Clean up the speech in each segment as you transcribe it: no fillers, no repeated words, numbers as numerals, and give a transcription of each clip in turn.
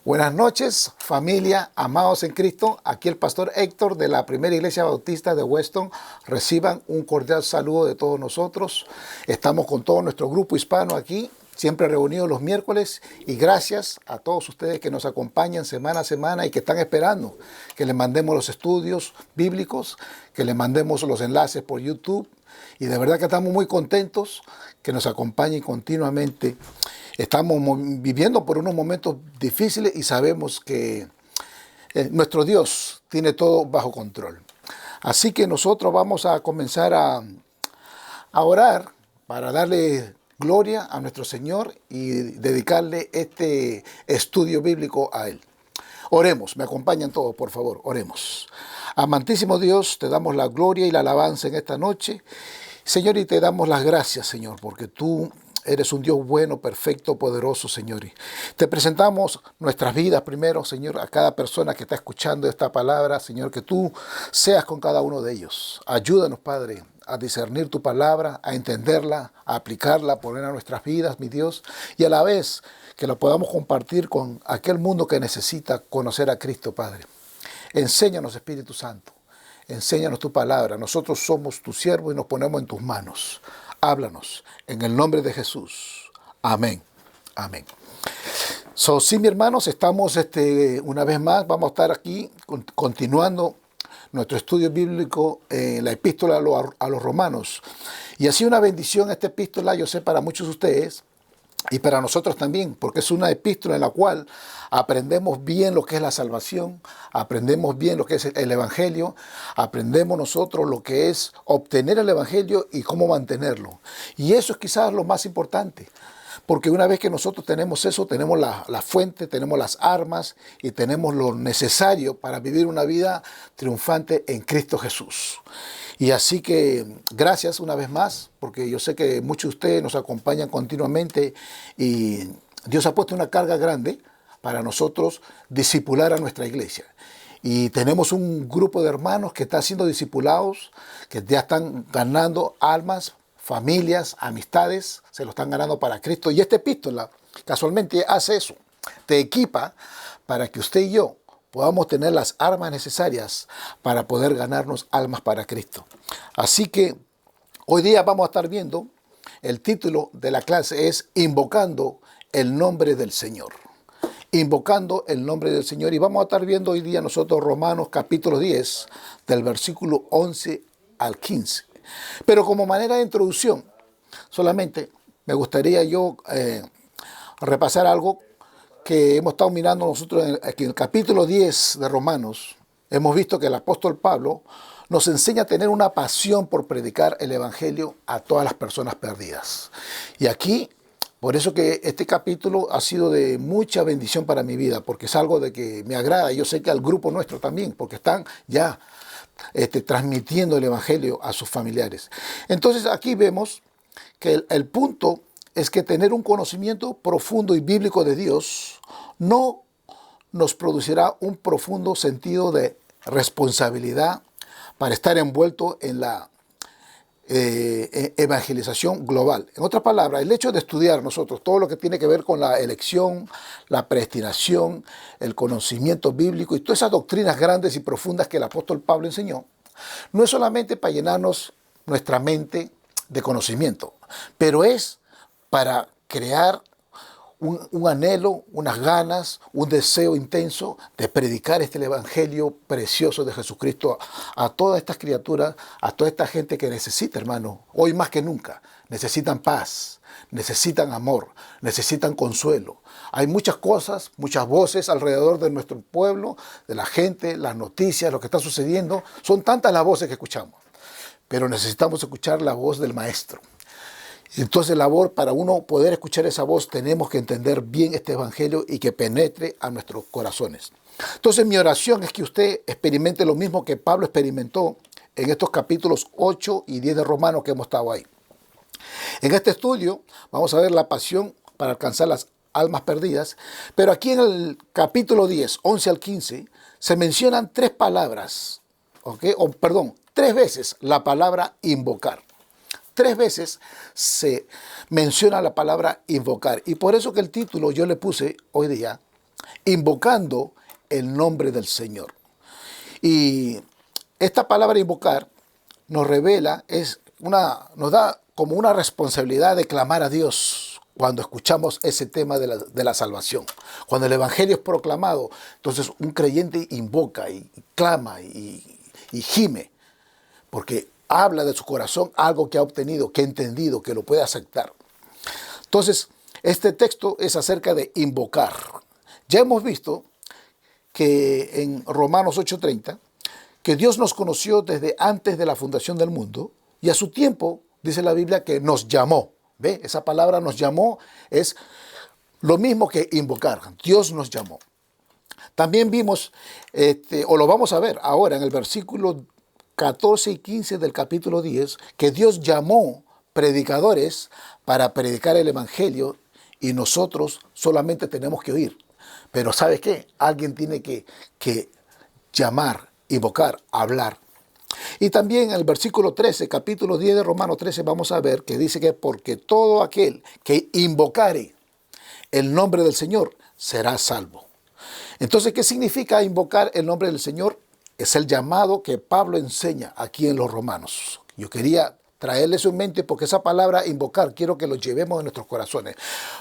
Buenas noches, familia, amados en Cristo. Aquí el pastor Héctor de la Primera Iglesia Bautista de Weston. Reciban un cordial saludo de todos nosotros. Estamos con todo nuestro grupo hispano aquí, siempre reunidos los miércoles. Y gracias a todos ustedes que nos acompañan semana a semana y que están esperando que les mandemos los estudios bíblicos, que les mandemos los enlaces por YouTube. Y de verdad que estamos muy contentos que nos acompañen continuamente. Estamos viviendo por unos momentos difíciles y sabemos que nuestro Dios tiene todo bajo control. Así que nosotros vamos a comenzar a orar para darle gloria a nuestro Señor y dedicarle este estudio bíblico a Él. Oremos, me acompañan todos, por favor, oremos. Amantísimo Dios, te damos la gloria y la alabanza en esta noche. Señor, y te damos las gracias, Señor, porque tú eres un Dios bueno, perfecto, poderoso, Señor. Y te presentamos nuestras vidas primero, Señor, a cada persona que está escuchando esta palabra, Señor, que tú seas con cada uno de ellos. Ayúdanos, Padre, a discernir tu palabra, a entenderla, a aplicarla, a poner a nuestras vidas, mi Dios, y a la vez que la podamos compartir con aquel mundo que necesita conocer a Cristo, Padre. Enséñanos, Espíritu Santo. Enséñanos tu palabra. Nosotros somos tu siervo y nos ponemos en tus manos. Háblanos en el nombre de Jesús. Amén. Amén. Sí, mis hermanos, estamos una vez más, vamos a estar aquí continuando nuestro estudio bíblico en la epístola a los romanos. Y así una bendición esta epístola, yo sé, para muchos de ustedes. Y para nosotros también, porque es una epístola en la cual aprendemos bien lo que es la salvación, aprendemos bien lo que es el Evangelio, aprendemos nosotros lo que es obtener el Evangelio y cómo mantenerlo. Y eso es quizás lo más importante, porque una vez que nosotros tenemos eso, tenemos la fuente, tenemos las armas y tenemos lo necesario para vivir una vida triunfante en Cristo Jesús. Y así que gracias una vez más, porque yo sé que muchos de ustedes nos acompañan continuamente y Dios ha puesto una carga grande para nosotros discipular a nuestra iglesia. Y tenemos un grupo de hermanos que está siendo discipulados, que ya están ganando almas, familias, amistades, se lo están ganando para Cristo. Y esta epístola casualmente hace eso, te equipa para que usted y yo podamos tener las armas necesarias para poder ganarnos almas para Cristo. Así que hoy día vamos a estar viendo, el título de la clase es Invocando el nombre del Señor. Invocando el nombre del Señor. Y vamos a estar viendo hoy día nosotros Romanos capítulo 10, del versículo 11 al 15. Pero como manera de introducción, solamente me gustaría yo repasar algo que hemos estado mirando nosotros aquí en el capítulo 10 de Romanos. Hemos visto que el apóstol Pablo nos enseña a tener una pasión por predicar el Evangelio a todas las personas perdidas. Y aquí, por eso que este capítulo ha sido de mucha bendición para mi vida, porque es algo de que me agrada. Y yo sé que al grupo nuestro también, porque están ya transmitiendo el Evangelio a sus familiares. Entonces aquí vemos que el punto es que tener un conocimiento profundo y bíblico de Dios no nos producirá un profundo sentido de responsabilidad para estar envuelto en la evangelización global. En otras palabras, el hecho de estudiar nosotros todo lo que tiene que ver con la elección, la predestinación, el conocimiento bíblico y todas esas doctrinas grandes y profundas que el apóstol Pablo enseñó, no es solamente para llenarnos nuestra mente de conocimiento, pero es para crear un anhelo, unas ganas, un deseo intenso de predicar este evangelio precioso de Jesucristo a todas estas criaturas, a toda esta gente que necesita, hermano, hoy más que nunca, necesitan paz, necesitan amor, necesitan consuelo. Hay muchas cosas, muchas voces alrededor de nuestro pueblo, de la gente, las noticias, lo que está sucediendo. Son tantas las voces que escuchamos, pero necesitamos escuchar la voz del Maestro. Entonces, para uno poder escuchar esa voz, tenemos que entender bien este evangelio y que penetre a nuestros corazones. Entonces, mi oración es que usted experimente lo mismo que Pablo experimentó en estos capítulos 8 y 10 de Romanos que hemos estado ahí. En este estudio vamos a ver la pasión para alcanzar las almas perdidas, pero aquí en el capítulo 10, 11 al 15, se mencionan tres palabras, tres veces la palabra invocar. Tres veces se menciona la palabra invocar. Y por eso que el título yo le puse hoy día, invocando el nombre del Señor. Y esta palabra invocar nos revela, nos da como una responsabilidad de clamar a Dios cuando escuchamos ese tema de la salvación. Cuando el Evangelio es proclamado, entonces un creyente invoca y clama y gime, porque habla de su corazón algo que ha obtenido, que ha entendido, que lo puede aceptar. Entonces, este texto es acerca de invocar. Ya hemos visto que en Romanos 8:30, que Dios nos conoció desde antes de la fundación del mundo y a su tiempo, dice la Biblia, que nos llamó. ¿Ve? Esa palabra nos llamó es lo mismo que invocar. Dios nos llamó. También vimos, o lo vamos a ver ahora en el versículo 14 y 15 del capítulo 10, que Dios llamó predicadores para predicar el Evangelio y nosotros solamente tenemos que oír. Pero ¿sabes qué? Alguien tiene que llamar, invocar, hablar. Y también en el versículo 13, capítulo 10 de Romanos 13, vamos a ver que dice que porque todo aquel que invocare el nombre del Señor será salvo. Entonces, ¿qué significa invocar el nombre del Señor? Es el llamado que Pablo enseña aquí en los Romanos. Yo quería traerle eso en mente porque esa palabra invocar quiero que lo llevemos en nuestros corazones.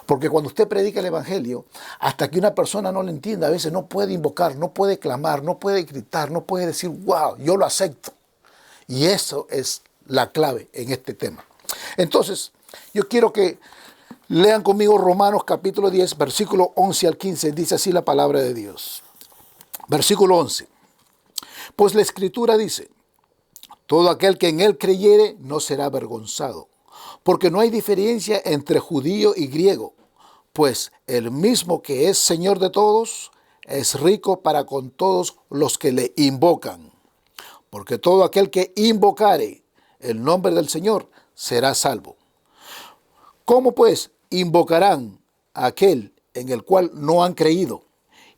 Porque cuando usted predica el Evangelio, hasta que una persona no lo entienda, a veces no puede invocar, no puede clamar, no puede gritar, no puede decir, wow, yo lo acepto. Y eso es la clave en este tema. Entonces, yo quiero que lean conmigo Romanos capítulo 10, versículo 11 al 15. Dice así la palabra de Dios. Versículo 11. Pues la Escritura dice, todo aquel que en él creyere no será avergonzado, porque no hay diferencia entre judío y griego, pues el mismo que es Señor de todos es rico para con todos los que le invocan. Porque todo aquel que invocare el nombre del Señor será salvo. ¿Cómo pues invocarán a aquel en el cual no han creído?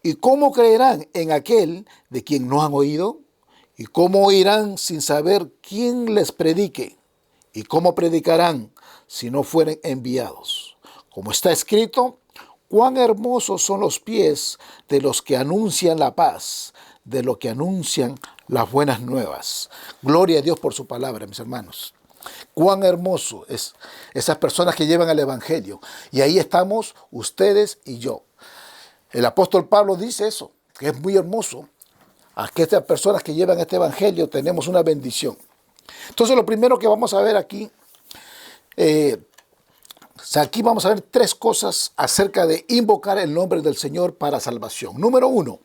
¿Y cómo creerán en aquel de quien no han oído? ¿Y cómo oirán sin saber quién les predique? ¿Y cómo predicarán si no fueren enviados? Como está escrito, cuán hermosos son los pies de los que anuncian la paz, de los que anuncian las buenas nuevas. Gloria a Dios por su palabra, mis hermanos. Cuán hermoso es esas personas que llevan el Evangelio. Y ahí estamos ustedes y yo. El apóstol Pablo dice eso, que es muy hermoso. A que estas personas que llevan este Evangelio tenemos una bendición. Entonces lo primero que vamos a ver aquí, aquí vamos a ver tres cosas acerca de invocar el nombre del Señor para salvación. Número uno,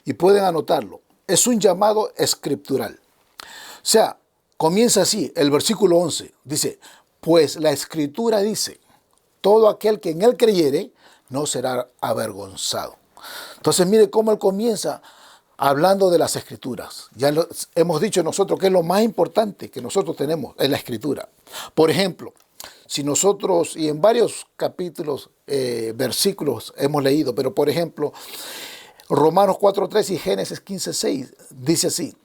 y pueden anotarlo, es un llamado escritural. O sea, comienza así, el versículo 11, dice, pues la Escritura dice, todo aquel que en él creyere no será avergonzado. Entonces mire cómo él comienza hablando de las Escrituras. Ya hemos dicho nosotros que es lo más importante que nosotros tenemos en la Escritura. Por ejemplo, si nosotros, y en varios capítulos, versículos hemos leído, pero por ejemplo, Romanos 4:3 y Génesis 15:6 dice así,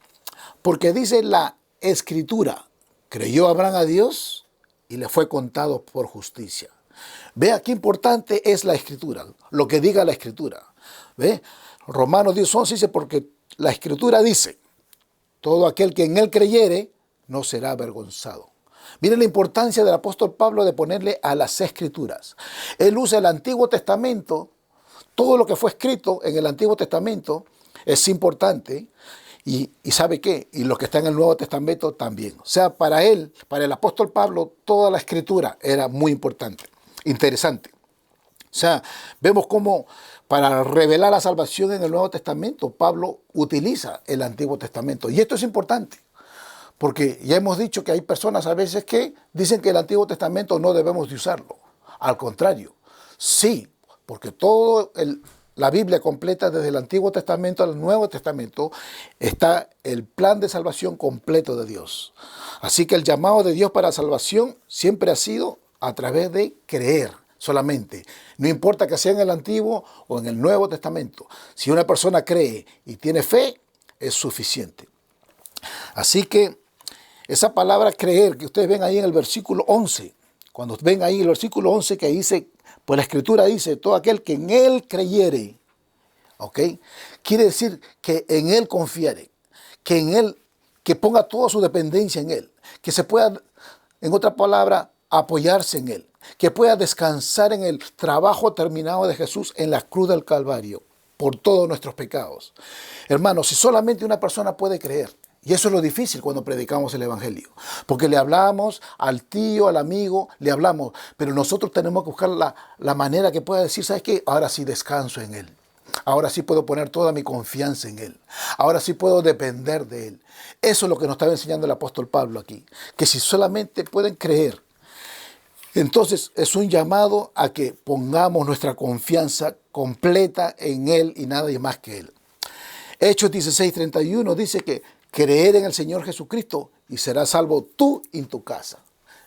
porque dice la Escritura, creyó Abraham a Dios y le fue contado por justicia. Vea qué importante es la Escritura, lo que diga la Escritura. ¿Ve? Romanos 10:11 dice, porque la Escritura dice, todo aquel que en él creyere no será avergonzado. Miren la importancia del apóstol Pablo de ponerle a las Escrituras. Él usa el Antiguo Testamento, todo lo que fue escrito en el Antiguo Testamento es importante. Y ¿sabe qué? Y lo que está en el Nuevo Testamento también. O sea, para él, para el apóstol Pablo, toda la Escritura era muy importante, interesante. O sea, vemos cómo para revelar la salvación en el Nuevo Testamento, Pablo utiliza el Antiguo Testamento. Y esto es importante, porque ya hemos dicho que hay personas a veces que dicen que el Antiguo Testamento no debemos de usarlo. Al contrario, sí, porque la Biblia completa, desde el Antiguo Testamento al Nuevo Testamento, está el plan de salvación completo de Dios. Así que el llamado de Dios para salvación siempre ha sido a través de creer solamente. No importa que sea en el Antiguo o en el Nuevo Testamento. Si una persona cree y tiene fe, es suficiente. Así que esa palabra creer que ustedes ven ahí en el versículo 11, cuando ven ahí el versículo 11 que dice, pues la Escritura dice, todo aquel que en él creyere ¿Ok? Quiere decir que en Él confiare, que en Él, que ponga toda su dependencia en Él, que se pueda, en otra palabra, apoyarse en Él, que pueda descansar en el trabajo terminado de Jesús en la cruz del Calvario por todos nuestros pecados. Hermanos, si solamente una persona puede creer, y eso es lo difícil cuando predicamos el Evangelio, porque le hablamos al tío, al amigo, le hablamos, pero nosotros tenemos que buscar la manera que pueda decir, ¿sabes qué? Ahora sí descanso en Él. Ahora sí puedo poner toda mi confianza en Él. Ahora sí puedo depender de Él. Eso es lo que nos estaba enseñando el apóstol Pablo aquí. Que si solamente pueden creer, entonces es un llamado a que pongamos nuestra confianza completa en Él y nada más que Él. Hechos 16:31 dice que creer en el Señor Jesucristo y serás salvo tú y tu casa.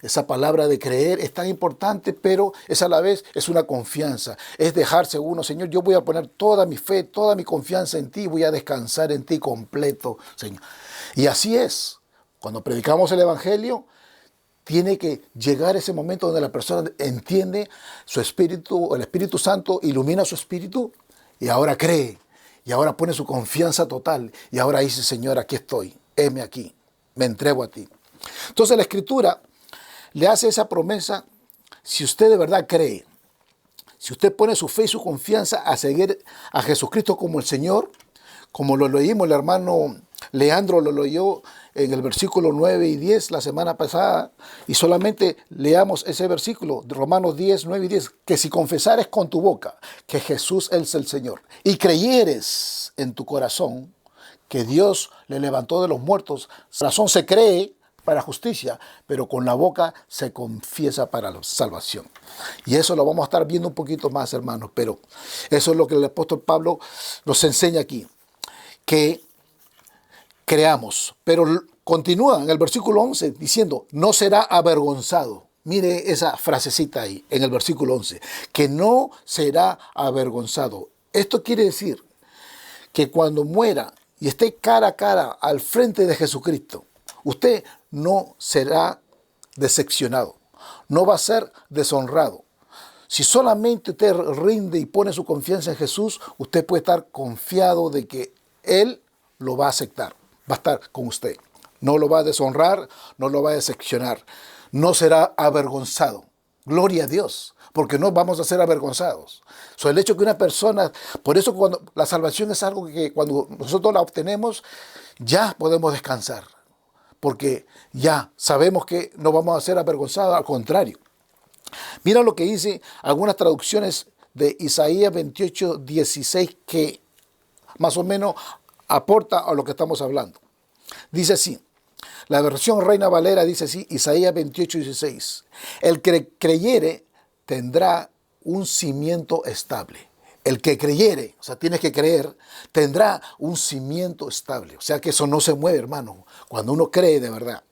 Esa palabra de creer es tan importante, pero es a la vez es una confianza. Es dejarse uno, Señor, yo voy a poner toda mi fe, toda mi confianza en ti, voy a descansar en ti completo, Señor. Y así es. Cuando predicamos el Evangelio, tiene que llegar ese momento donde la persona entiende su espíritu, el Espíritu Santo ilumina su espíritu y ahora cree. Y ahora pone su confianza total. Y ahora dice, Señor, aquí estoy, heme aquí, me entrego a ti. Entonces la Escritura le hace esa promesa, si usted de verdad cree, si usted pone su fe y su confianza a seguir a Jesucristo como el Señor, como lo leímos, el hermano Leandro lo leyó en el versículo 9 y 10 la semana pasada, y solamente leamos ese versículo, de Romanos 10, 9 y 10, que si confesares con tu boca que Jesús es el Señor y creyeres en tu corazón que Dios le levantó de los muertos, corazón se cree para justicia, pero con la boca se confiesa para la salvación. Y eso lo vamos a estar viendo un poquito más, hermanos, pero eso es lo que el apóstol Pablo nos enseña aquí, que creamos. Pero continúa en el versículo 11 diciendo, no será avergonzado. Mire esa frasecita ahí en el versículo 11, que no será avergonzado. Esto quiere decir que cuando muera y esté cara a cara al frente de Jesucristo, usted no será decepcionado, no va a ser deshonrado. Si solamente usted rinde y pone su confianza en Jesús, usted puede estar confiado de que Él lo va a aceptar, va a estar con usted. No lo va a deshonrar, no lo va a decepcionar, no será avergonzado. Gloria a Dios, porque no vamos a ser avergonzados. El hecho que una persona, por eso cuando la salvación es algo que cuando nosotros la obtenemos, ya podemos descansar, porque ya sabemos que no vamos a ser avergonzados, al contrario. Mira lo que dice algunas traducciones de Isaías 28, 16, que más o menos aporta a lo que estamos hablando. Dice así, la versión Reina Valera dice así, Isaías 28, 16. El que creyere tendrá un cimiento estable. El que creyere, o sea, tienes que creer, tendrá un cimiento estable. O sea que eso no se mueve, hermano, cuando uno cree de verdad.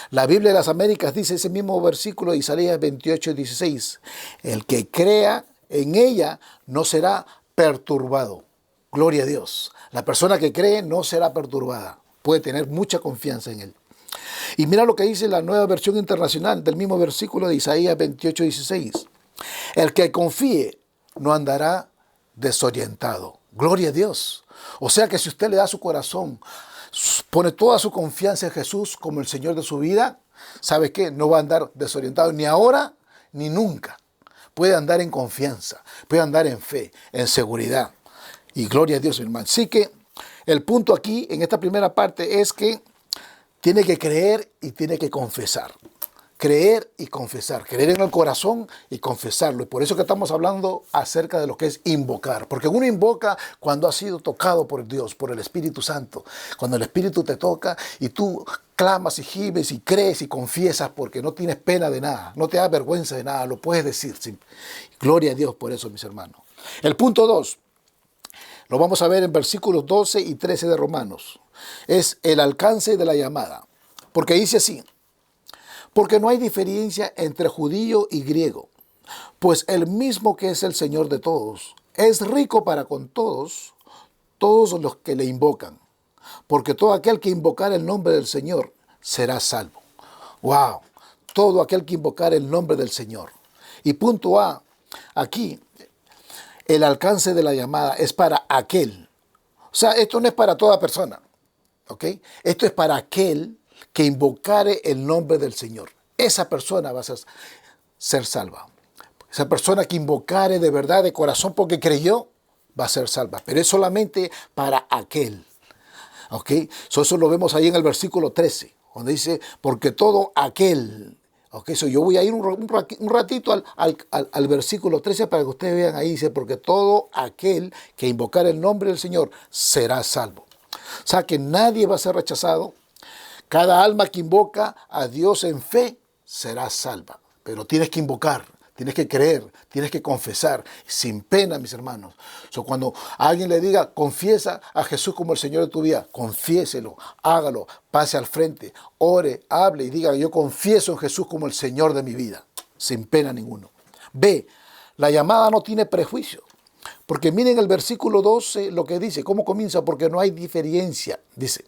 La Biblia de las Américas dice ese mismo versículo de Isaías 28, 16. El que crea en ella no será perturbado. Gloria a Dios. La persona que cree no será perturbada. Puede tener mucha confianza en Él. Y mira lo que dice la Nueva Versión Internacional del mismo versículo de Isaías 28, 16. El que confíe no andará desorientado. Gloria a Dios. O sea que si usted le da su corazón, pone toda su confianza en Jesús como el Señor de su vida, ¿sabe qué? No va a andar desorientado ni ahora ni nunca. Puede andar en confianza, puede andar en fe, en seguridad. Y gloria a Dios, mi hermano. Así que el punto aquí, en esta primera parte, es que tiene que creer y tiene que confesar. Creer y confesar. Creer en el corazón y confesarlo. Y por eso que estamos hablando acerca de lo que es invocar. Porque uno invoca cuando ha sido tocado por Dios, por el Espíritu Santo. Cuando el Espíritu te toca y tú clamas y gimes y crees y confiesas porque no tienes pena de nada. No te da vergüenza de nada. Lo puedes decir. Sí. Gloria a Dios por eso, mis hermanos. El punto 2. Lo vamos a ver en versículos 12 y 13 de Romanos. Es el alcance de la llamada. Porque dice así. Porque no hay diferencia entre judío y griego, pues el mismo que es el Señor de todos, es rico para con todos los que le invocan. Porque todo aquel que invocar el nombre del Señor será salvo. ¡Wow! Todo aquel que invocar el nombre del Señor. Y punto A, aquí, El alcance de la llamada es para aquel. O sea, esto no es para toda persona. ¿Ok? Esto es para aquel que invocare el nombre del Señor. Esa persona va a ser salva. Esa persona que invocare de verdad, de corazón, porque creyó, va a ser salva. Pero es solamente para aquel. ¿Ok? Eso lo vemos ahí en el versículo 13, donde dice, porque todo aquel. ¿Ok? Yo voy a ir un ratito al versículo 13 para que ustedes vean ahí, dice, porque todo aquel que invocar el nombre del Señor será salvo. O sea que nadie va a ser rechazado. Cada alma que invoca a Dios en fe será salva. Pero tienes que invocar, tienes que creer, tienes que confesar, sin pena, mis hermanos. Cuando alguien le diga, confiesa a Jesús como el Señor de tu vida, confiéselo, hágalo, pase al frente, ore, hable y diga, yo confieso en Jesús como el Señor de mi vida, sin pena ninguno. B, la llamada no tiene prejuicio. Porque miren el versículo 12 lo que dice, cómo comienza, porque no hay diferencia, dice.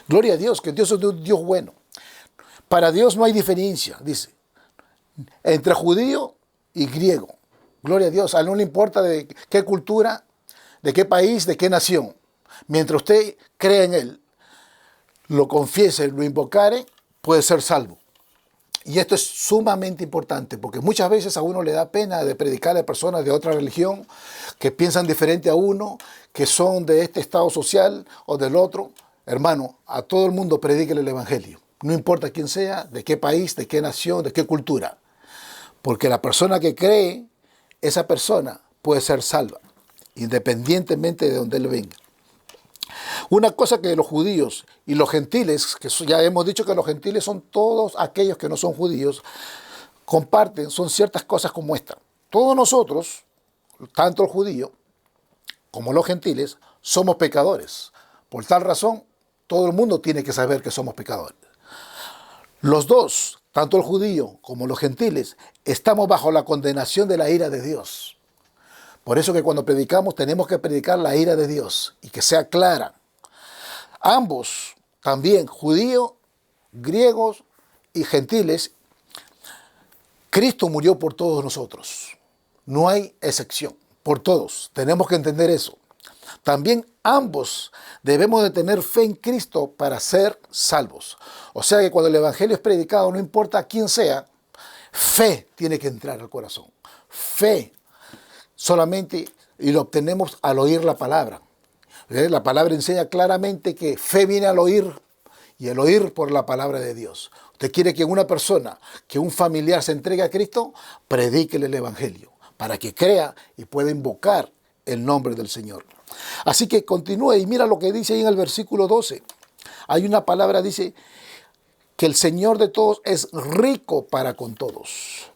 Gloria a Dios, que Dios es un Dios bueno. Para Dios no hay diferencia, dice, entre judío y griego. Gloria a Dios, a él no le importa de qué cultura, de qué país, de qué nación. Mientras usted cree en él, lo confiese, lo invocare, puede ser salvo. Y esto es sumamente importante porque muchas veces a uno le da pena de predicarle a personas de otra religión que piensan diferente a uno, que son de este estado social o del otro. Hermano, a todo el mundo predíquele el evangelio. No importa quién sea, de qué país, de qué nación, de qué cultura. Porque la persona que cree, esa persona puede ser salva, independientemente de donde él venga. Una cosa que los judíos y los gentiles, que ya hemos dicho que los gentiles son todos aquellos que no son judíos, comparten, son ciertas cosas como esta. Todos nosotros, tanto el judío como los gentiles, somos pecadores. Por tal razón, todo el mundo tiene que saber que somos pecadores. Los dos, tanto el judío como los gentiles, estamos bajo la condenación de la ira de Dios. Por eso que cuando predicamos tenemos que predicar la ira de Dios y que sea clara. Ambos, también judíos, griegos y gentiles, Cristo murió por todos nosotros. No hay excepción, por todos. Tenemos que entender eso. También ambos debemos de tener fe en Cristo para ser salvos. O sea que cuando el evangelio es predicado, no importa quién sea, fe tiene que entrar al corazón. Fe solamente, y lo obtenemos al oír la palabra. La palabra enseña claramente que fe viene al oír y el oír por la palabra de Dios. Usted quiere que una persona, que un familiar se entregue a Cristo, predíquele el evangelio para que crea y pueda invocar el nombre del Señor. Así que continúe y mira lo que dice ahí en el versículo 12. Hay una palabra, dice, que el Señor de todos es rico para con todos.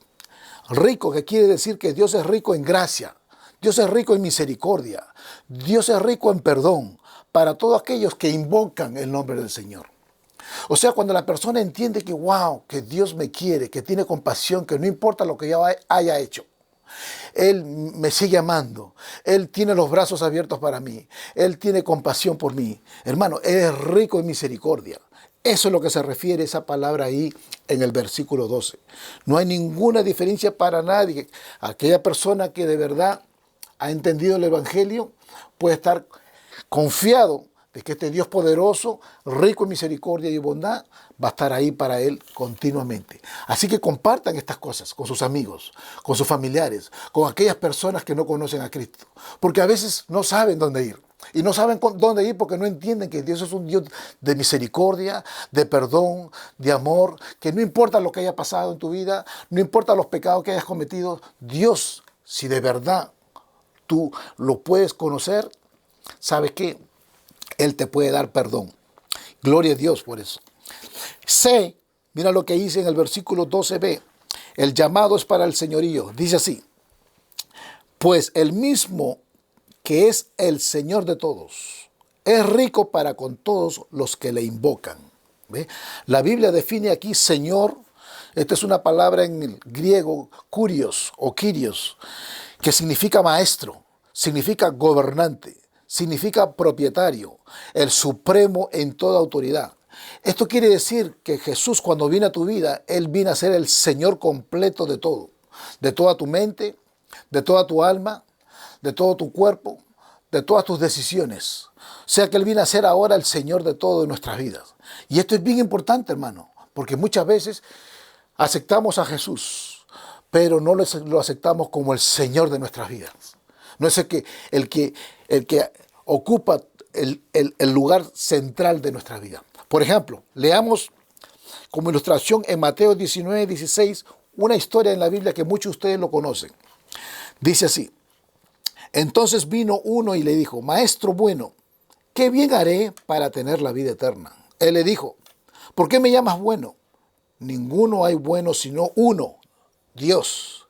Rico, que quiere decir que Dios es rico en gracia. Dios es rico en misericordia. Dios es rico en perdón para todos aquellos que invocan el nombre del Señor. O sea, cuando la persona entiende que, wow, que Dios me quiere, que tiene compasión, que no importa lo que yo haya hecho, Él me sigue amando, Él tiene los brazos abiertos para mí, Él tiene compasión por mí. Hermano, Él es rico en misericordia. Eso es lo que se refiere esa palabra ahí en el versículo 12. No hay ninguna diferencia para nadie. Aquella persona que de verdad ha entendido el evangelio puede estar confiado de que este Dios poderoso, rico en misericordia y bondad, va a estar ahí para él continuamente. Así que compartan estas cosas con sus amigos, con sus familiares, con aquellas personas que no conocen a Cristo. Porque a veces no saben dónde ir. Y no saben dónde ir porque no entienden que Dios es un Dios de misericordia, de perdón, de amor, que no importa lo que haya pasado en tu vida, no importa los pecados que hayas cometido, Dios, si de verdad tú lo puedes conocer, ¿sabes qué? Él te puede dar perdón. Gloria a Dios por eso. C, mira lo que dice en el versículo 12b. El llamado es para el señorío. Dice así: pues el mismo que es el Señor de todos, es rico para con todos los que le invocan. ¿Ve? La Biblia define aquí Señor. Esta es una palabra en el griego, kurios o kyrios, que significa maestro, significa gobernante, significa propietario, el supremo en toda autoridad. Esto quiere decir que Jesús, cuando viene a tu vida, Él viene a ser el Señor completo de todo, de toda tu mente, de toda tu alma, de todo tu cuerpo, de todas tus decisiones. O sea que Él viene a ser ahora el Señor de todo en nuestras vidas. Y esto es bien importante, hermano, porque muchas veces aceptamos a Jesús, pero no lo aceptamos como el Señor de nuestras vidas. No es el que ocupa el lugar central de nuestra vida. Por ejemplo, leamos como ilustración en Mateo 19:16 una historia en la Biblia que muchos de ustedes lo conocen. Dice así: entonces vino uno y le dijo, Maestro bueno, ¿qué bien haré para tener la vida eterna? Él le dijo, ¿por qué me llamas bueno? Ninguno hay bueno sino uno, Dios.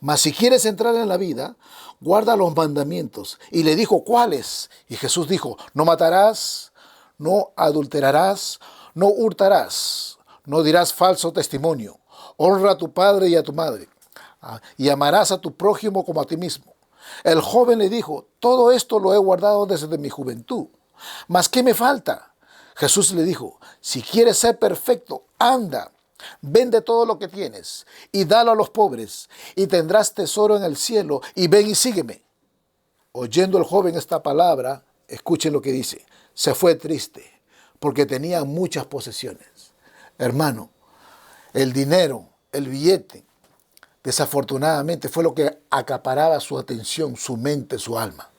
Mas si quieres entrar en la vida, guarda los mandamientos. Y le dijo, ¿cuáles? Y Jesús dijo, no matarás, no adulterarás, no hurtarás, no dirás falso testimonio, honra a tu padre y a tu madre, y amarás a tu prójimo como a ti mismo. El joven le dijo, todo esto lo he guardado desde mi juventud. ¿Mas qué me falta? Jesús le dijo, si quieres ser perfecto, anda, vende todo lo que tienes y dalo a los pobres y tendrás tesoro en el cielo y ven y sígueme. Oyendo el joven esta palabra, escuchen lo que dice, se fue triste porque tenía muchas posesiones. Hermano, el dinero, el billete, desafortunadamente fue lo que acaparaba su atención, su mente, su alma.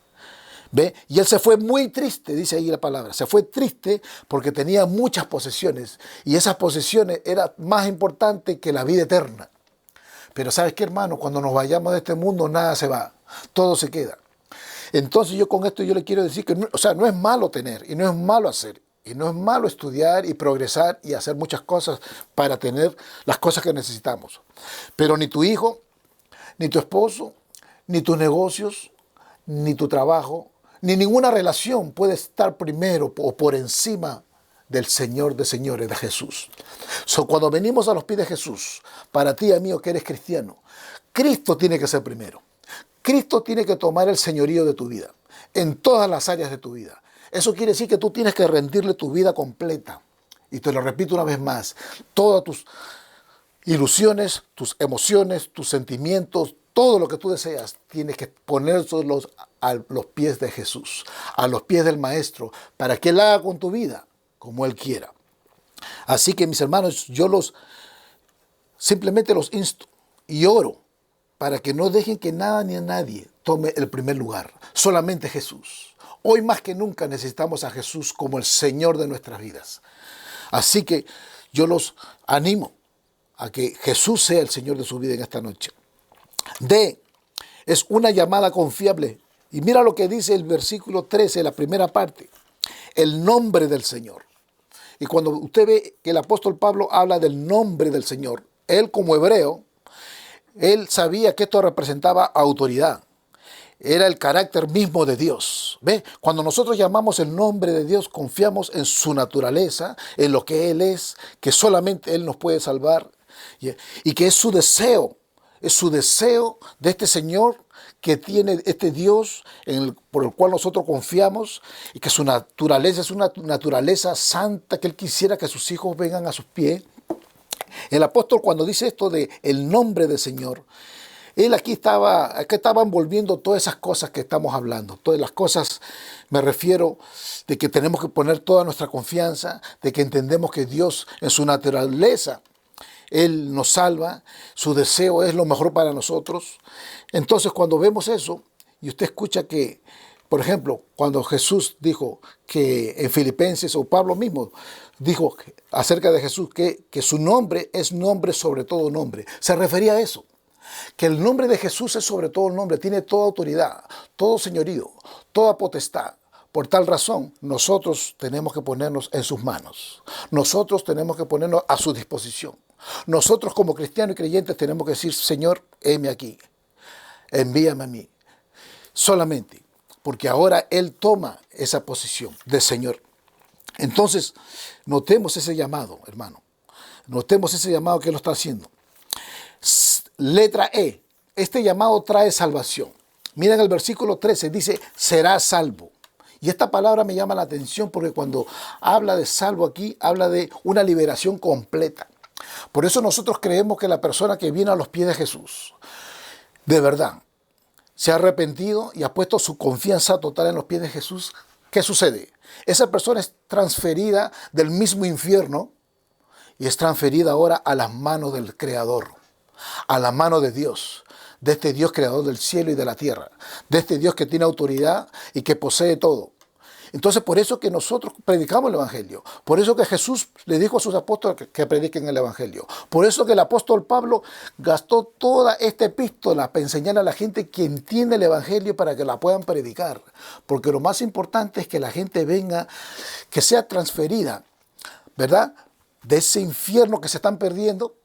¿Ve? Y él se fue muy triste, dice ahí la palabra. Se fue triste porque tenía muchas posesiones. Y esas posesiones eran más importantes que la vida eterna. Pero ¿sabes qué, hermano? Cuando nos vayamos de este mundo, nada se va. Todo se queda. Entonces yo con esto yo le quiero decir que no, no es malo tener y no es malo hacer. Y no es malo estudiar y progresar y hacer muchas cosas para tener las cosas que necesitamos. Pero ni tu hijo, ni tu esposo, ni tus negocios, ni tu trabajo, ni ninguna relación puede estar primero o por encima del Señor de señores, de Jesús. Cuando venimos a los pies de Jesús, para ti, amigo, que eres cristiano, Cristo tiene que ser primero. Cristo tiene que tomar el señorío de tu vida, en todas las áreas de tu vida. Eso quiere decir que tú tienes que rendirle tu vida completa. Y te lo repito una vez más, todas tus ilusiones, tus emociones, tus sentimientos, todo lo que tú deseas, tienes que ponérselos a los pies de Jesús, a los pies del Maestro, para que Él haga con tu vida como Él quiera. Así que, mis hermanos, simplemente los insto y oro para que no dejen que nada ni a nadie tome el primer lugar, solamente Jesús. Hoy más que nunca necesitamos a Jesús como el Señor de nuestras vidas. Así que yo los animo a que Jesús sea el Señor de su vida en esta noche. D, es una llamada confiable. Y mira lo que dice el versículo 13, la primera parte. El nombre del Señor. Y cuando usted ve que el apóstol Pablo habla del nombre del Señor, él como hebreo, él sabía que esto representaba autoridad. Era el carácter mismo de Dios. ¿Ve? Cuando nosotros llamamos el nombre de Dios, confiamos en su naturaleza, en lo que Él es, que solamente Él nos puede salvar y que es su deseo de este Señor que tiene este Dios por el cual nosotros confiamos y que su naturaleza es una naturaleza santa, que Él quisiera que sus hijos vengan a sus pies. El apóstol cuando dice esto de el nombre del Señor, él aquí estaba envolviendo todas esas cosas que estamos hablando. Todas las cosas, me refiero de que tenemos que poner toda nuestra confianza, de que entendemos que Dios en su naturaleza, Él nos salva, su deseo es lo mejor para nosotros. Entonces cuando vemos eso, y usted escucha que, por ejemplo, cuando Jesús dijo que en Filipenses, o Pablo mismo dijo acerca de Jesús, que su nombre es nombre sobre todo nombre, se refería a eso. Que el nombre de Jesús es sobre todo el nombre, tiene toda autoridad, todo señorío, toda potestad. Por tal razón, nosotros tenemos que ponernos en sus manos. Nosotros tenemos que ponernos a su disposición. Nosotros como cristianos y creyentes tenemos que decir, Señor, heme aquí, envíame a mí. Solamente, porque ahora Él toma esa posición de Señor. Entonces, notemos ese llamado, hermano. Notemos ese llamado que Él lo está haciendo. Letra E. Este llamado trae salvación. Miren el versículo 13, dice, será salvo. Y esta palabra me llama la atención porque cuando habla de salvo aquí, habla de una liberación completa. Por eso nosotros creemos que la persona que viene a los pies de Jesús, de verdad, se ha arrepentido y ha puesto su confianza total en los pies de Jesús, ¿qué sucede? Esa persona es transferida del mismo infierno y es transferida ahora a las manos del Creador, a la mano de Dios, de este Dios creador del cielo y de la tierra, de este Dios que tiene autoridad y que posee todo. Entonces, por eso que nosotros predicamos el Evangelio. Por eso que Jesús le dijo a sus apóstoles que prediquen el Evangelio. Por eso que el apóstol Pablo gastó toda esta epístola para enseñar a la gente que entiende el Evangelio para que la puedan predicar. Porque lo más importante es que la gente venga, que sea transferida, ¿verdad?, de ese infierno que se están perdiendo,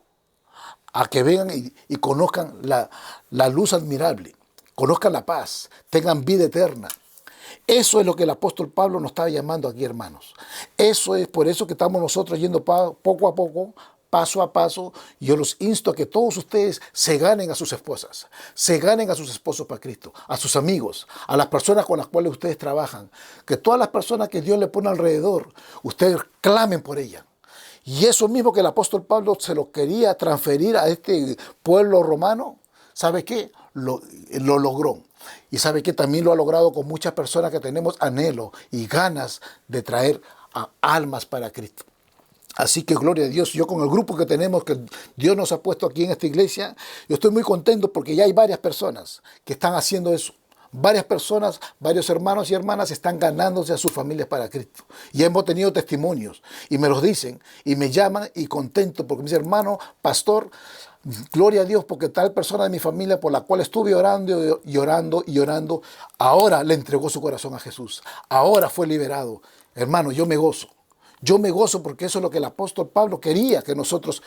a que vengan y conozcan la luz admirable, conozcan la paz, tengan vida eterna. Eso es lo que el apóstol Pablo nos está llamando aquí, hermanos. Eso es por eso que estamos nosotros yendo poco a poco, paso a paso. Yo los insto a que todos ustedes se ganen a sus esposas, se ganen a sus esposos para Cristo, a sus amigos, a las personas con las cuales ustedes trabajan. Que todas las personas que Dios le pone alrededor, ustedes clamen por ellas. Y eso mismo que el apóstol Pablo se lo quería transferir a este pueblo romano, ¿sabe qué? Lo logró. Y sabe que también lo ha logrado con muchas personas que tenemos anhelo y ganas de traer a almas para Cristo. Así que gloria a Dios, yo con el grupo que tenemos, que Dios nos ha puesto aquí en esta iglesia, yo estoy muy contento porque ya hay varias personas que están haciendo eso. Varias personas, varios hermanos y hermanas están ganándose a sus familias para Cristo. Y hemos tenido testimonios y me los dicen y me llaman y contento porque me dicen, hermano, pastor, gloria a Dios porque tal persona de mi familia por la cual estuve orando y orando y orando, ahora le entregó su corazón a Jesús. Ahora fue liberado. Hermano, yo me gozo. Yo me gozo porque eso es lo que el apóstol Pablo quería que nosotros,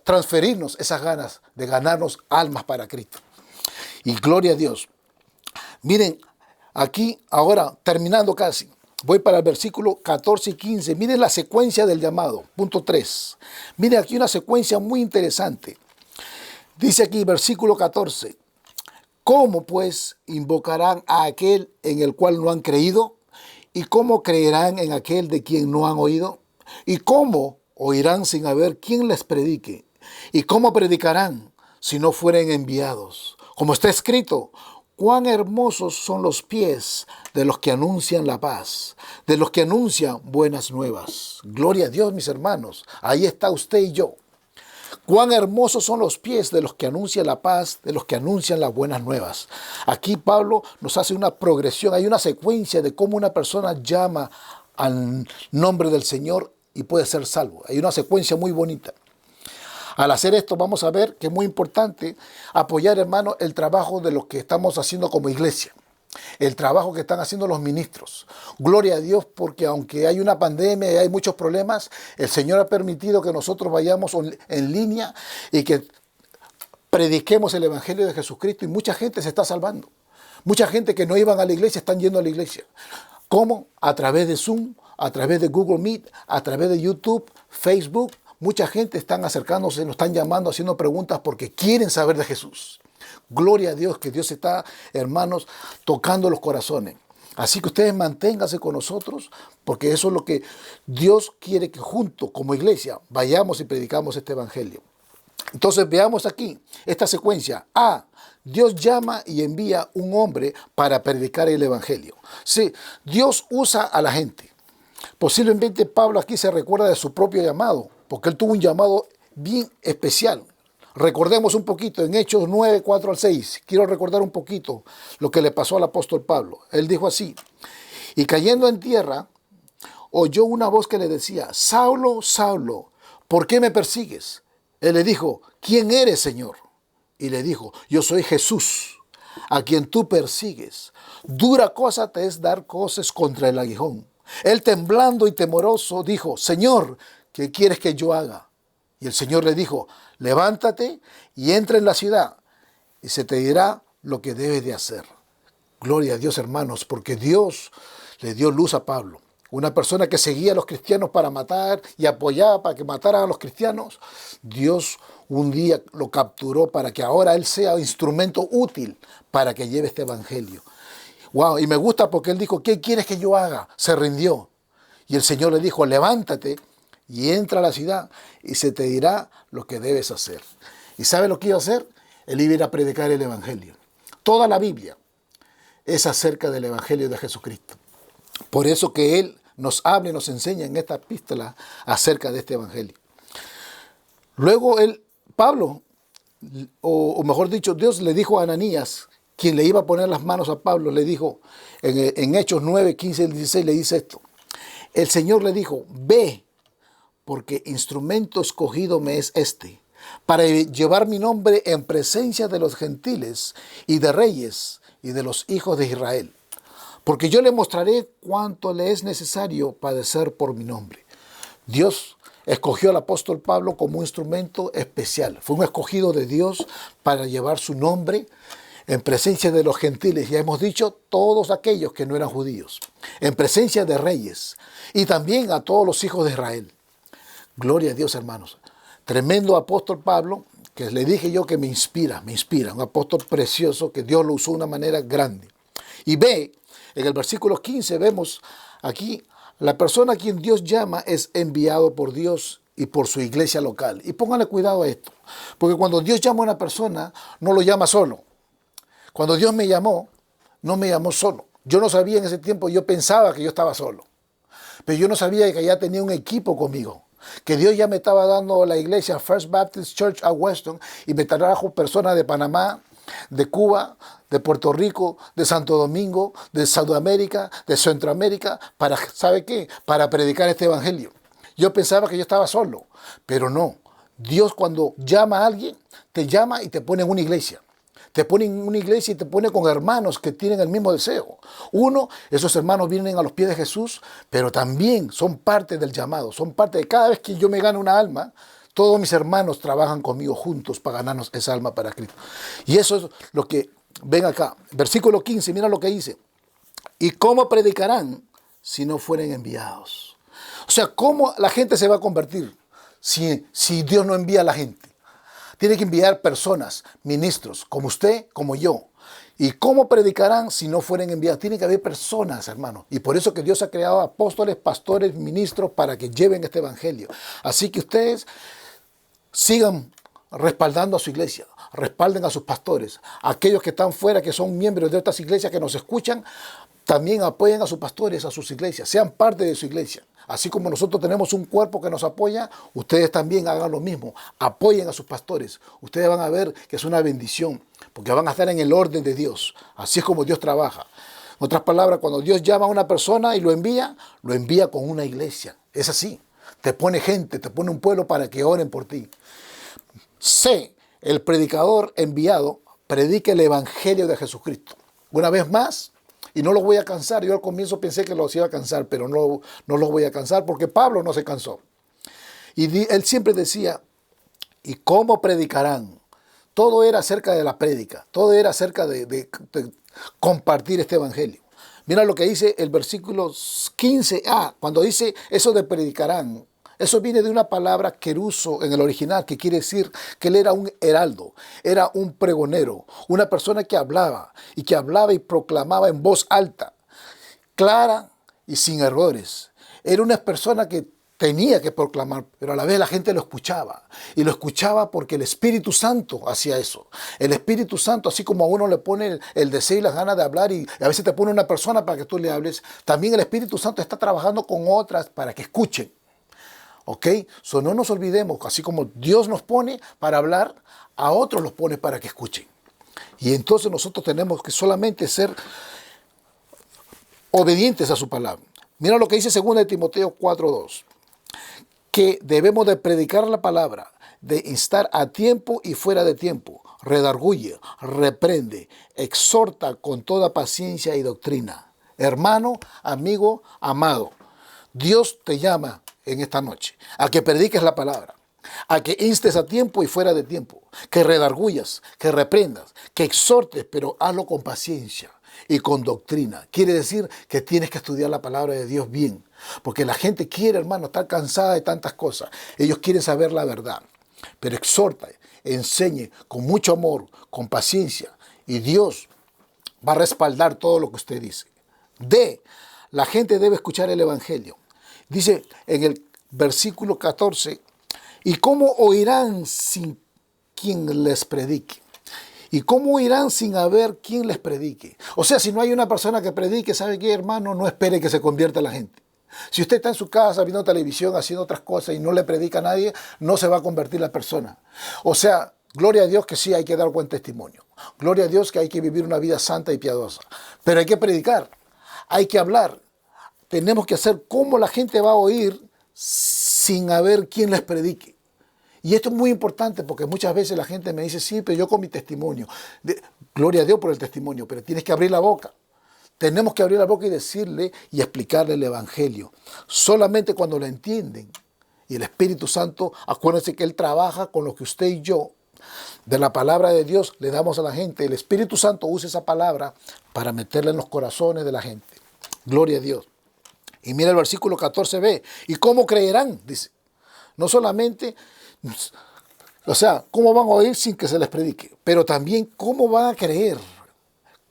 transferirnos esas ganas de ganarnos almas para Cristo. Y gloria a Dios. Miren, aquí ahora terminando casi, voy para el versículo 14 y 15. Miren la secuencia del llamado, punto 3. Miren aquí una secuencia muy interesante. Dice aquí, versículo 14. ¿Cómo pues invocarán a aquel en el cual no han creído? ¿Y cómo creerán en aquel de quien no han oído? ¿Y cómo oirán sin haber quien les predique? ¿Y cómo predicarán si no fueren enviados? Como está escrito, cuán hermosos son los pies de los que anuncian la paz, de los que anuncian buenas nuevas. Gloria a Dios, mis hermanos. Ahí está usted y yo. Cuán hermosos son los pies de los que anuncian la paz, de los que anuncian las buenas nuevas. Aquí Pablo nos hace una progresión, hay una secuencia de cómo una persona llama al nombre del Señor y puede ser salvo. Hay una secuencia muy bonita. Al hacer esto vamos a ver que es muy importante apoyar, hermano, el trabajo de los que estamos haciendo como iglesia. El trabajo que están haciendo los ministros. Gloria a Dios porque aunque hay una pandemia y hay muchos problemas, el Señor ha permitido que nosotros vayamos en línea y que prediquemos el Evangelio de Jesucristo y mucha gente se está salvando. Mucha gente que no iban a la iglesia están yendo a la iglesia. ¿Cómo? A través de Zoom, a través de Google Meet, a través de YouTube, Facebook. Mucha gente están acercándose, nos están llamando, haciendo preguntas porque quieren saber de Jesús. Gloria a Dios que Dios está, hermanos, tocando los corazones. Así que ustedes manténganse con nosotros porque eso es lo que Dios quiere que juntos como iglesia vayamos y predicamos este evangelio. Entonces veamos aquí esta secuencia. A. Dios llama y envía un hombre para predicar el evangelio. Sí, Dios usa a la gente. Posiblemente Pablo aquí se recuerda de su propio llamado, porque él tuvo un llamado bien especial. Recordemos un poquito en Hechos 9, 4 al 6. Quiero recordar un poquito lo que le pasó al apóstol Pablo. Él dijo así, y cayendo en tierra, oyó una voz que le decía, Saulo, Saulo, ¿por qué me persigues? Él le dijo, ¿quién eres, Señor? Y le dijo, yo soy Jesús, a quien tú persigues. Dura cosa te es dar coces contra el aguijón. Él temblando y temoroso dijo, Señor, ¿qué quieres que yo haga? Y el Señor le dijo, levántate y entra en la ciudad y se te dirá lo que debes de hacer. Gloria a Dios, hermanos, porque Dios le dio luz a Pablo. Una persona que seguía a los cristianos para matar y apoyaba para que mataran a los cristianos. Dios un día lo capturó para que ahora él sea instrumento útil para que lleve este evangelio. Wow, y me gusta porque él dijo, ¿qué quieres que yo haga? Se rindió. Y el Señor le dijo, levántate y entra a la ciudad y se te dirá lo que debes hacer. ¿Y sabe lo que iba a hacer? Él iba a ir a predicar el evangelio. toda la Biblia es acerca del Evangelio de Jesucristo. Por eso que Él nos habla y nos enseña en esta epístola acerca de este Evangelio. Luego Pablo, o mejor dicho, Dios le dijo a Ananías, quien le iba a poner las manos a Pablo, le dijo, en Hechos 9, 15 y 16 le dice esto. El Señor le dijo, ve, porque instrumento escogido me es este, para llevar mi nombre en presencia de los gentiles y de reyes y de los hijos de Israel. Porque yo le mostraré cuánto le es necesario padecer por mi nombre. Dios escogió al apóstol Pablo como un instrumento especial. Fue un escogido de Dios para llevar su nombre en presencia de los gentiles. Ya hemos dicho, todos aquellos que no eran judíos. En presencia de reyes. Y también a todos los hijos de Israel. Gloria a Dios, hermanos. Tremendo apóstol Pablo, que le dije yo que me inspira. Un apóstol precioso que Dios lo usó de una manera grande. Y ve, en el versículo 15 vemos aquí, la persona a quien Dios llama es enviado por Dios y por su iglesia local. Y pónganle cuidado a esto, porque cuando Dios llama a una persona, no lo llama solo. Cuando Dios me llamó, no me llamó solo. Yo no sabía en ese tiempo, yo pensaba que yo estaba solo. Pero yo no sabía que ya tenía un equipo conmigo. Que Dios ya me estaba dando la iglesia First Baptist Church a Weston y me trajo personas de Panamá, de Cuba, de Puerto Rico, de Santo Domingo, de Sudamérica, de Centroamérica, para, ¿sabe qué? Para predicar este evangelio. Yo pensaba que yo estaba solo, pero no. Dios cuando llama a alguien, te llama y te pone en una iglesia. Te pone en una iglesia y te pone con hermanos que tienen el mismo deseo. Uno, esos hermanos vienen a los pies de Jesús, pero también son parte del llamado, son parte de cada vez que yo me gano una alma, todos mis hermanos trabajan conmigo juntos para ganarnos esa alma para Cristo. Y eso es lo que ven acá. Versículo 15, mira lo que dice. ¿Y cómo predicarán si no fueren enviados? O sea, ¿cómo la gente se va a convertir si Dios no envía a la gente? Tiene que enviar personas, ministros, como usted, como yo. ¿Y cómo predicarán si no fueren enviados? Tiene que haber personas, hermano. Y por eso que Dios ha creado apóstoles, pastores, ministros para que lleven este evangelio. Así que ustedes sigan respaldando a su iglesia, respalden a sus pastores. Aquellos que están fuera, que son miembros de otras iglesias que nos escuchan, también apoyen a sus pastores, a sus iglesias, sean parte de su iglesia. Así como nosotros tenemos un cuerpo que nos apoya, ustedes también hagan lo mismo. Apoyen a sus pastores. Ustedes van a ver que es una bendición, porque van a estar en el orden de Dios. Así es como Dios trabaja. En otras palabras, cuando Dios llama a una persona y lo envía con una iglesia. Es así. Te pone gente, te pone un pueblo para que oren por ti. Sé, el predicador enviado, predique el evangelio de Jesucristo. Una vez más, y no los voy a cansar. Yo al comienzo pensé que los iba a cansar, pero no los voy a cansar porque Pablo no se cansó. Y él siempre decía, ¿y cómo predicarán? Todo era acerca de la prédica, todo era acerca de compartir este evangelio. Mira lo que dice el versículo 15a, cuando dice eso de predicarán. Eso viene de una palabra queruso en el original, que quiere decir que él era un heraldo, era un pregonero, una persona que hablaba y proclamaba en voz alta, clara y sin errores. Era una persona que tenía que proclamar, pero a la vez la gente lo escuchaba. Y lo escuchaba porque el Espíritu Santo hacía eso. El Espíritu Santo, así como a uno le pone el deseo y las ganas de hablar, y a veces te pone una persona para que tú le hables, también el Espíritu Santo está trabajando con otras para que escuchen. ¿Ok? So, no nos olvidemos, así como Dios nos pone para hablar, a otros los pone para que escuchen. Y entonces nosotros tenemos que solamente ser obedientes a su palabra. Mira lo que dice 2 Timoteo 4:2. Que debemos de predicar la palabra, de instar a tiempo y fuera de tiempo, redarguye, reprende, exhorta con toda paciencia y doctrina. Hermano, amigo, amado, Dios te llama en esta noche a que prediques la palabra, a que instes a tiempo y fuera de tiempo, que redargullas, que reprendas, que exhortes, pero hazlo con paciencia y con doctrina. Quiere decir que tienes que estudiar la palabra de Dios bien, porque la gente quiere, hermano, estar cansada de tantas cosas. Ellos quieren saber la verdad, pero exhorta, enseñe con mucho amor, con paciencia, y Dios va a respaldar todo lo que usted dice. La gente debe escuchar el evangelio. Dice en el versículo 14, ¿y cómo oirán sin quien les predique? ¿Y cómo irán sin haber quien les predique? O sea, si no hay una persona que predique, ¿sabe qué, hermano? No espere que se convierta la gente. Si usted está en su casa viendo televisión, haciendo otras cosas y no le predica a nadie, no se va a convertir la persona. O sea, gloria a Dios que sí hay que dar buen testimonio. Gloria a Dios que hay que vivir una vida santa y piadosa. Pero hay que predicar, hay que hablar. Tenemos que hacer cómo la gente va a oír sin haber quien les predique. Y esto es muy importante porque muchas veces la gente me dice, sí, pero yo con mi testimonio. Gloria a Dios por el testimonio, pero tienes que abrir la boca. Tenemos que abrir la boca y decirle y explicarle el Evangelio. Solamente cuando lo entienden. Y el Espíritu Santo, acuérdense que Él trabaja con lo que usted y yo, de la palabra de Dios, le damos a la gente. El Espíritu Santo usa esa palabra para meterla en los corazones de la gente. Gloria a Dios. Y mira el versículo 14b. ¿Y cómo creerán? Dice. No solamente, o sea, ¿cómo van a oír sin que se les predique? Pero también, ¿cómo van a creer?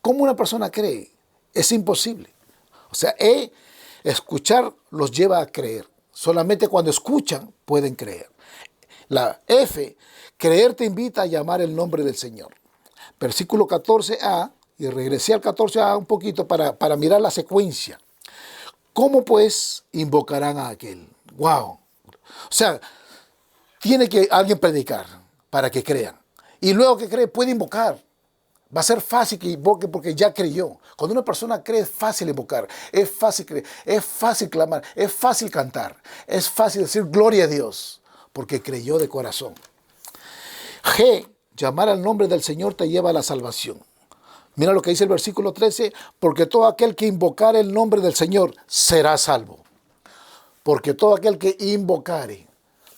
¿Cómo una persona cree? Es imposible. O sea, escuchar los lleva a creer. Solamente cuando escuchan pueden creer. La F, creer te invita a llamar el nombre del Señor. Versículo 14a, y regresé al 14a un poquito para mirar la secuencia. ¿Cómo pues invocarán a aquel? ¡Wow! O sea, tiene que alguien predicar para que crean. Y luego que cree, puede invocar. Va a ser fácil que invoque porque ya creyó. Cuando una persona cree es fácil invocar, es fácil creer, es fácil clamar, es fácil cantar, es fácil decir gloria a Dios porque creyó de corazón. G, llamar al nombre del Señor te lleva a la salvación. Mira lo que dice el versículo 13, porque todo aquel que invocare el nombre del Señor será salvo. Porque todo aquel que invocare.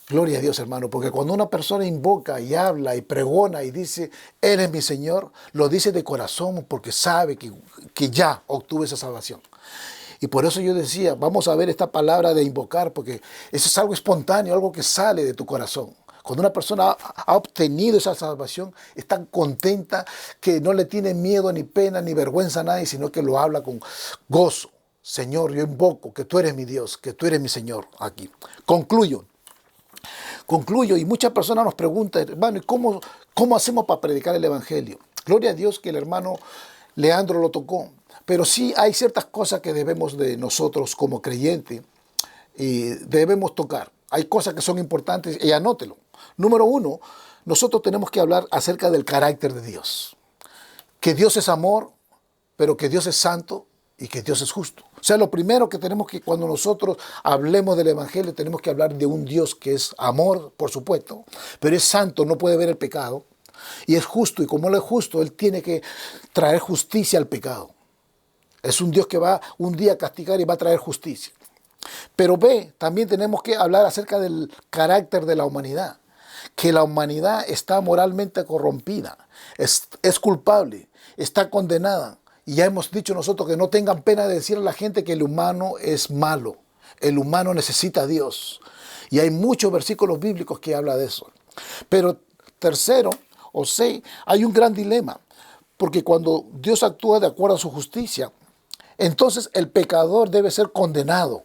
Gloria a Dios, hermano, porque cuando una persona invoca y habla y pregona y dice, Él es mi Señor, lo dice de corazón porque sabe que ya obtuvo esa salvación. Y por eso yo decía, vamos a ver esta palabra de invocar, porque eso es algo espontáneo, algo que sale de tu corazón. Cuando una persona ha obtenido esa salvación, es tan contenta que no le tiene miedo, ni pena, ni vergüenza a nadie, sino que lo habla con gozo. Señor, yo invoco que tú eres mi Dios, que tú eres mi Señor aquí. Concluyo y muchas personas nos preguntan, hermano, ¿y cómo hacemos para predicar el Evangelio? Gloria a Dios que el hermano Leandro lo tocó, pero sí hay ciertas cosas que debemos de nosotros como creyentes debemos tocar. Hay cosas que son importantes y anótelo. Número 1, nosotros tenemos que hablar acerca del carácter de Dios. Que Dios es amor, pero que Dios es santo y que Dios es justo. O sea, lo primero que tenemos que, cuando nosotros hablemos del Evangelio, tenemos que hablar de un Dios que es amor, por supuesto, pero es santo, no puede ver el pecado, y es justo, y como Él es justo, Él tiene que traer justicia al pecado. Es un Dios que va un día a castigar y va a traer justicia. Pero B, también tenemos que hablar acerca del carácter de la humanidad, que la humanidad está moralmente corrompida, es culpable, está condenada. Y ya hemos dicho nosotros que no tengan pena de decir a la gente que el humano es malo. El humano necesita a Dios. Y hay muchos versículos bíblicos que hablan de eso. Pero tercero, o C, hay un gran dilema. Porque cuando Dios actúa de acuerdo a su justicia, entonces el pecador debe ser condenado.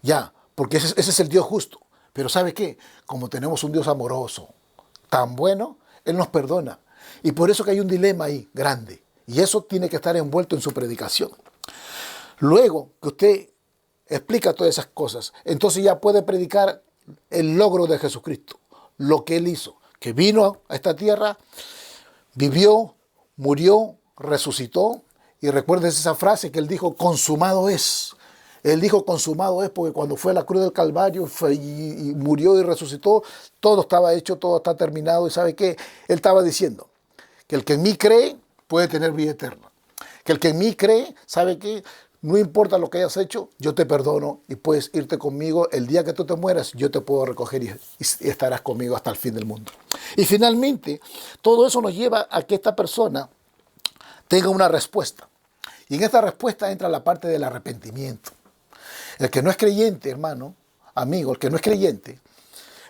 Ya, porque ese es el Dios justo. Pero ¿sabe qué? Como tenemos un Dios amoroso, tan bueno, Él nos perdona. Y por eso que hay un dilema ahí grande. Y eso tiene que estar envuelto en su predicación. Luego que usted explica todas esas cosas, entonces ya puede predicar el logro de Jesucristo, lo que Él hizo, que vino a esta tierra, vivió, murió, resucitó. Y recuerden esa frase que Él dijo, consumado es. Él dijo consumado es porque cuando fue a la cruz del Calvario y murió y resucitó, todo estaba hecho, todo está terminado. ¿Y sabe qué? Él estaba diciendo que el que en mí cree puede tener vida eterna. Que el que en mí cree, ¿sabe qué? No importa lo que hayas hecho, yo te perdono y puedes irte conmigo. El día que tú te mueras, yo te puedo recoger y estarás conmigo hasta el fin del mundo. Y finalmente, todo eso nos lleva a que esta persona tenga una respuesta. Y en esta respuesta entra la parte del arrepentimiento. El que no es creyente, hermano, amigo, el que no es creyente,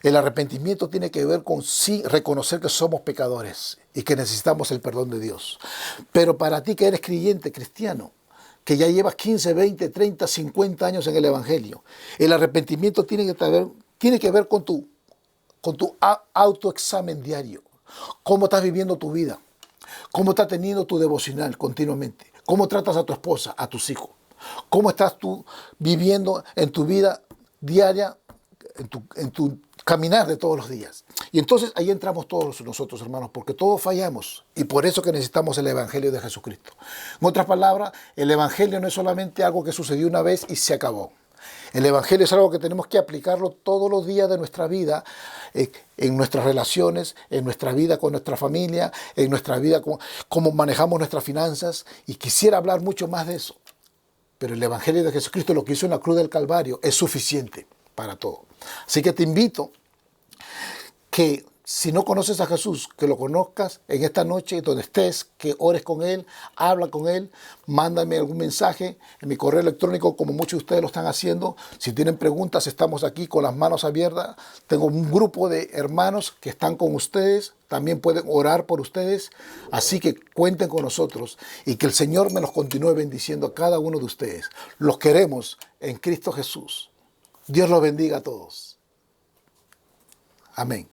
el arrepentimiento tiene que ver con sí reconocer que somos pecadores y que necesitamos el perdón de Dios. Pero para ti que eres creyente, cristiano, que ya llevas 15, 20, 30, 50 años en el Evangelio, el arrepentimiento tiene que ver con tu autoexamen diario. ¿Cómo estás viviendo tu vida? ¿Cómo estás teniendo tu devocional continuamente? ¿Cómo tratas a tu esposa, a tus hijos? ¿Cómo estás tú viviendo en tu vida diaria, en tu caminar de todos los días? Y entonces ahí entramos todos nosotros, hermanos, porque todos fallamos. Y por eso que necesitamos el Evangelio de Jesucristo. En otras palabras, el Evangelio no es solamente algo que sucedió una vez y se acabó. El Evangelio es algo que tenemos que aplicarlo todos los días de nuestra vida, en nuestras relaciones, en nuestra vida con nuestra familia, en nuestra vida con cómo manejamos nuestras finanzas. Y quisiera hablar mucho más de eso. Pero el Evangelio de Jesucristo, lo que hizo en la cruz del Calvario, es suficiente para todo. Así que te invito que si no conoces a Jesús, que lo conozcas en esta noche, donde estés, que ores con Él, habla con Él, mándame algún mensaje en mi correo electrónico, como muchos de ustedes lo están haciendo. Si tienen preguntas, estamos aquí con las manos abiertas. Tengo un grupo de hermanos que están con ustedes, también pueden orar por ustedes, así que cuenten con nosotros y que el Señor me los continúe bendiciendo a cada uno de ustedes. Los queremos en Cristo Jesús. Dios los bendiga a todos. Amén.